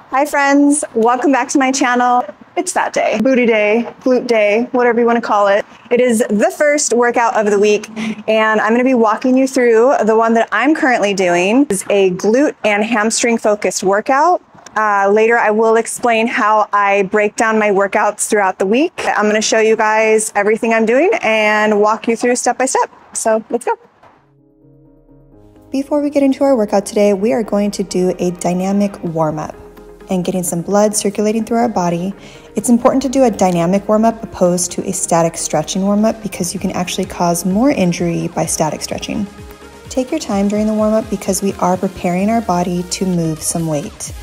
Hi friends, welcome back to my channel. It's that day, booty day, glute day, whatever you want to call it. It is the first workout of the week and I'm going to be walking you through the one that I'm currently doing. It's a glute and hamstring focused workout. Later I will explain how I break down my workouts throughout the week. I'm going to show you guys everything I'm doing and walk you through step by step. So let's go. Before we get into our workout today, we are going to do a dynamic warm-up and getting some blood circulating through our body. It's important to do a dynamic warm-up opposed to a static stretching warm-up because you can actually cause more injury by static stretching. Take your time during the warm-up because we are preparing our body to move some weight.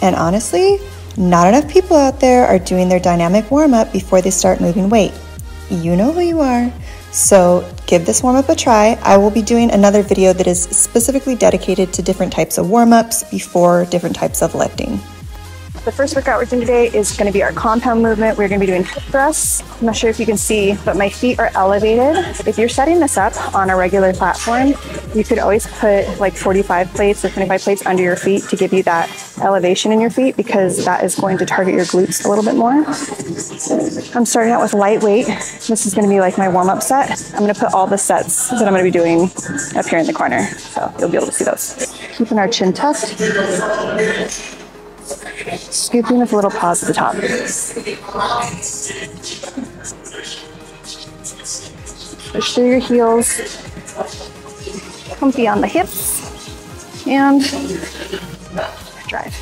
And honestly, not enough people out there are doing their dynamic warm-up before they start moving weight. You know who you are. So give this warm-up a try. I will be doing another video that is specifically dedicated to different types of warm-ups before different types of lifting. The first workout we're doing today is going to be our compound movement. We're going to be doing hip thrusts. I'm not sure if you can see, but my feet are elevated. If you're setting this up on a regular platform, you could always put like 45 plates or 25 plates under your feet to give you that elevation in your feet because that is going to target your glutes a little bit more. I'm starting out with lightweight. This is going to be like my warm-up set. I'm going to put all the sets that I'm going to be doing up here in the corner, so you'll be able to see those. Keeping our chin tucked. Scooping with a little pause at the top. Push through your heels. Comfy on the hips. And drive.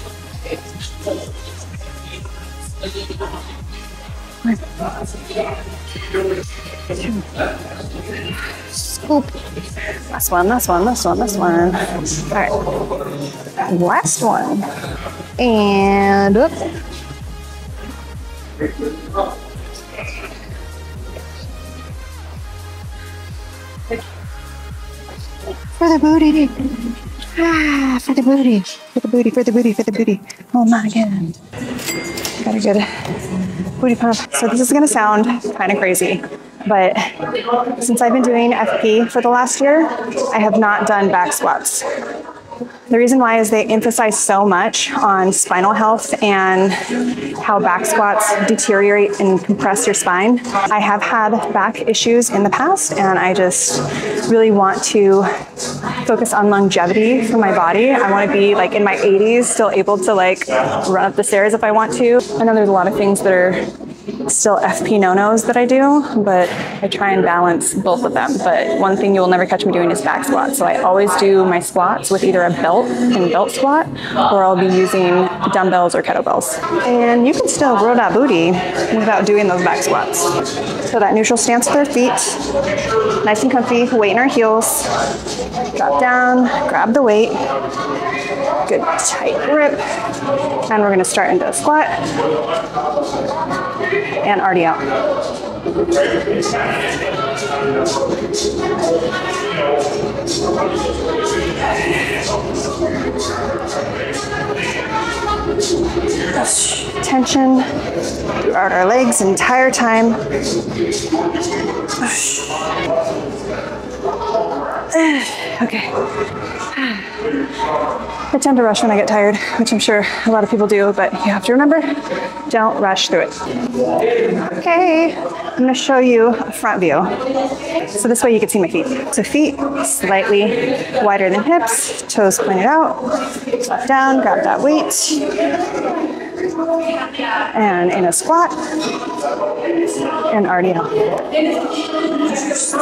Scoop. Last one, last one, last one, last one. All right. Last one. And up. For the booty. Ah, for the booty. For the booty, for the booty, for the booty. Oh, not again. Got a good booty pump. So this is gonna sound kind of crazy, but since I've been doing FP for the last year, I have not done back squats. The reason why is they emphasize so much on spinal health and how back squats deteriorate and compress your spine. I have had back issues in the past and I just really want to focus on longevity for my body. I want to be like in my 80s, still able to like run up the stairs if I want to. I know there's a lot of things that are still FP no-nos that I do, but I try and balance both of them. But one thing you will never catch me doing is back squats. So I always do my squats with either a belt and belt squat, or I'll be using dumbbells or kettlebells. And you can still grow that booty without doing those back squats. So that neutral stance with our feet, nice and comfy, weight in our heels, drop down, grab the weight, good tight grip, and we're gonna start into a squat and already out. Tension throughout our legs the entire time. Okay. I tend to rush when I get tired, which I'm sure a lot of people do, but you have to remember, don't rush through it. Okay, I'm gonna show you a front view. So this way you can see my feet. So feet slightly wider than hips, toes pointed out, left down, grab that weight. And in a squat, and already out.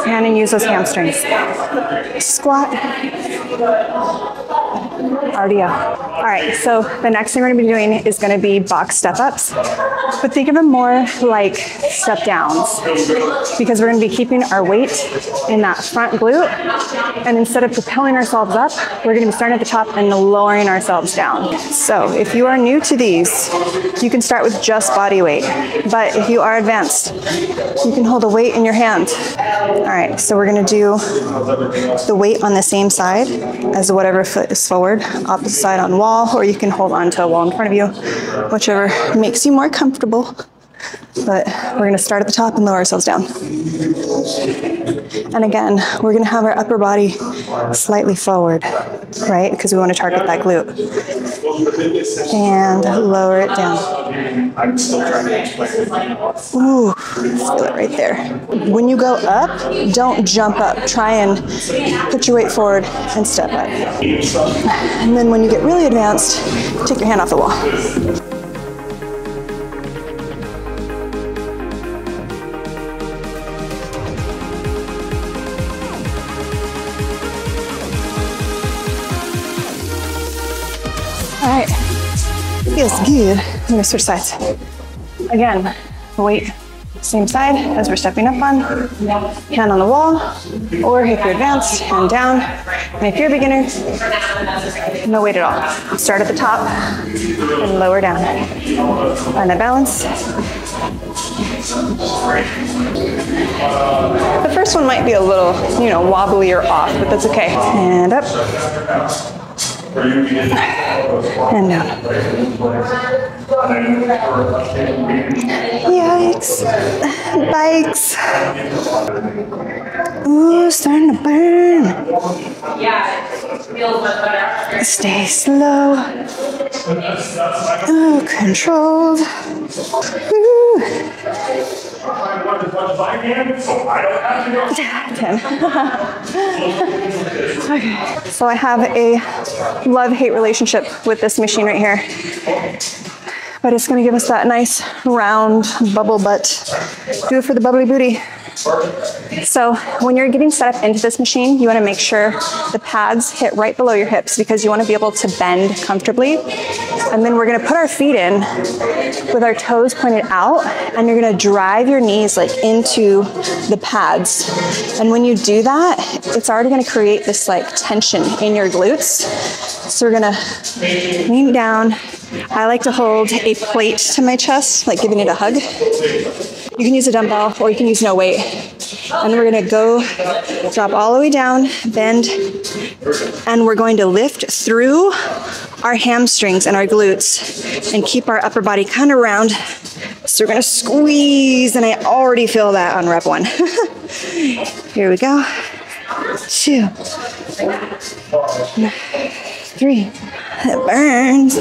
And use those hamstrings. Squat, already out. All right, so the next thing we're gonna be doing is gonna be box step-ups, but think of them more like step downs because we're gonna be keeping our weight in that front glute, and instead of propelling ourselves up, we're gonna be starting at the top and lowering ourselves down. So if you are new to these, you can start with just body weight, but if you are advanced, you can hold a weight in your hand. All right, so we're gonna do the weight on the same side as whatever foot is forward, opposite side on wall, or you can hold on to a wall in front of you, whichever makes you more comfortable. But we're gonna start at the top and lower ourselves down. And again, we're gonna have our upper body slightly forward, right? Because we wanna target that glute. And lower it down. Ooh, feel it right there. When you go up, don't jump up. Try and put your weight forward and step up. And then when you get really advanced, take your hand off the wall. All right, feels good. I'm gonna switch sides. Again, weight same side as we're stepping up on. Hand on the wall, or if you're advanced, hand down. And if you're a beginner, no weight at all. Start at the top and lower down. Find that balance. The first one might be a little, wobbly or off, but that's okay. And up. And down. Yikes. Bikes. Ooh, starting to burn. Stay slow. Oh, controlled. Ooh. 10. Okay. So I have a love-hate relationship with this machine right here. But it's gonna give us that nice round bubble butt. Do it for the bubbly booty. So when you're getting set up into this machine, you wanna make sure the pads hit right below your hips because you wanna be able to bend comfortably. And then we're gonna put our feet in with our toes pointed out, and you're gonna drive your knees like into the pads. And when you do that, it's already gonna create this like tension in your glutes. So we're gonna lean down. I like to hold a plate to my chest, like giving it a hug. You can use a dumbbell or you can use no weight. And we're gonna go drop all the way down, bend, and we're going to lift through our hamstrings and our glutes and keep our upper body kind of round. So we're gonna squeeze, and I already feel that on rep 1. Here we go. 2, 3. It burns.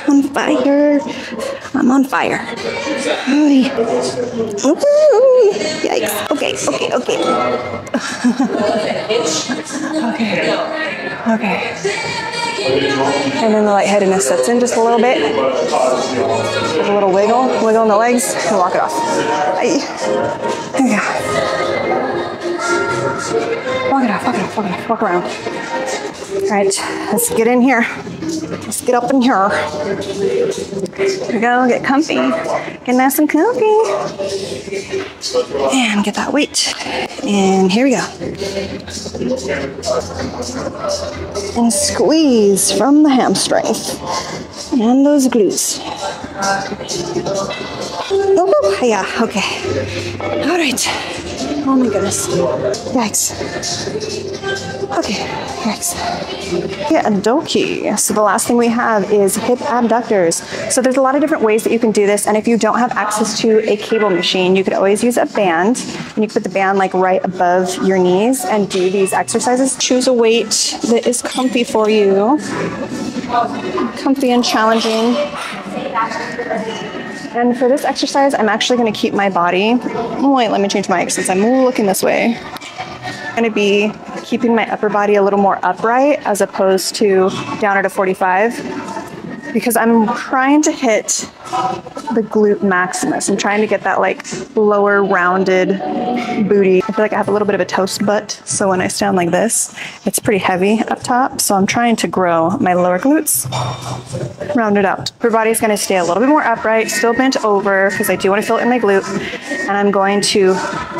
On fire. I'm on fire. Ooh. Yikes. Okay. Okay. And then the lightheadedness sets in just a little bit. Just a little wiggle in the legs, and walk it off. There we go. Walk it off, walk around. All right, let's get in here. Let's get up in here. Here we go, get comfy. Get nice and comfy. And get that weight. And here we go. And squeeze from the hamstrings. And those glutes. Oh, yeah, okay. All right. Oh my goodness. Yikes. Okay, yikes. Yeah, dokie. So the last thing we have is hip abductors. So there's a lot of different ways that you can do this. And if you don't have access to a cable machine, you could always use a band. And you can put the band like right above your knees and do these exercises. Choose a weight that is comfy for you. Comfy and challenging. And for this exercise, I'm actually going to keep my body. Oh, wait, let me change my since I'm looking this way. I'm going to be keeping my upper body a little more upright as opposed to down at a 45 because I'm trying to hit the glute maximus. I'm trying to get that like lower rounded booty. I feel like I have a little bit of a toast butt. So when I stand like this, it's pretty heavy up top. So I'm trying to grow my lower glutes, round it out. Your body's gonna stay a little bit more upright, still bent over because I do want to feel it in my glute. And I'm going to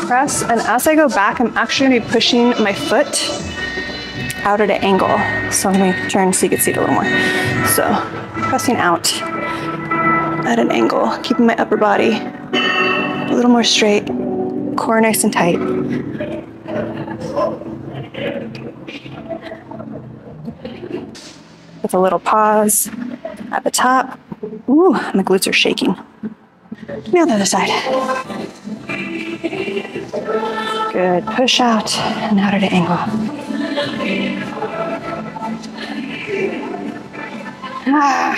press. And as I go back, I'm actually gonna be pushing my foot out at an angle. So let me turn so you can see it a little more. So pressing out at an angle, keeping my upper body a little more straight, core nice and tight. With a little pause at the top. Ooh, my glutes are shaking. Now the other side. Good. Push out and out at an angle.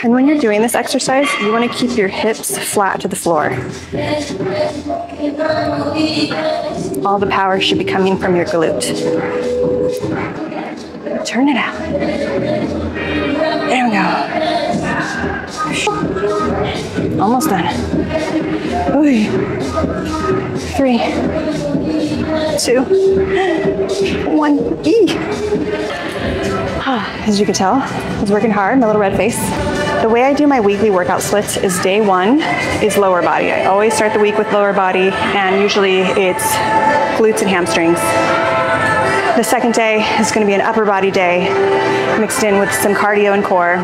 And when you're doing this exercise, you want to keep your hips flat to the floor. All the power should be coming from your glute. Turn it out. There we go. Almost done. Ooh. 3, 2, 1. As you can tell, I was working hard, my little red face. The way I do my weekly workout splits is day 1 is lower body. I always start the week with lower body, and usually it's glutes and hamstrings. The second day is going to be an upper body day mixed in with some cardio and core.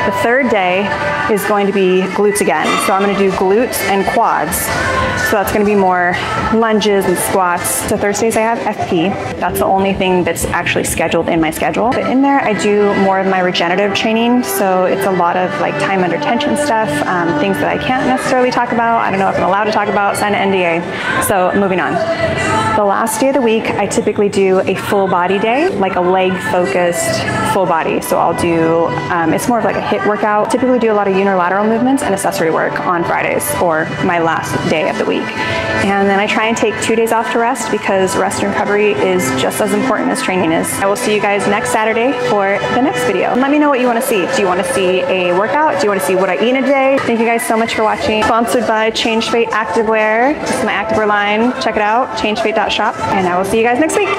The third day is going to be glutes again. So I'm going to do glutes and quads. So that's going to be more lunges and squats. So Thursdays I have FP. That's the only thing that's actually scheduled in my schedule. But in there I do more of my regenerative training. So it's a lot of like time under tension stuff, things that I can't necessarily talk about. I don't know if I'm allowed to talk about, sign an NDA. So moving on. The last day of the week, I typically do a full body day, like a leg focused full body. So I'll do, it's more of like a HIIT workout. Typically do a lot of unilateral movements and accessory work on Fridays or my last day of the week. And then I try and take 2 days off to rest because rest and recovery is just as important as training is. I will see you guys next Saturday for the next video. And let me know what you want to see. Do you want to see a workout? Do you want to see what I eat in a day? Thank you guys so much for watching. Sponsored by Change Fate Activewear. This is my activewear line. Check it out, changefate.shop. And I will see you guys next week.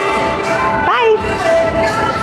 Bye.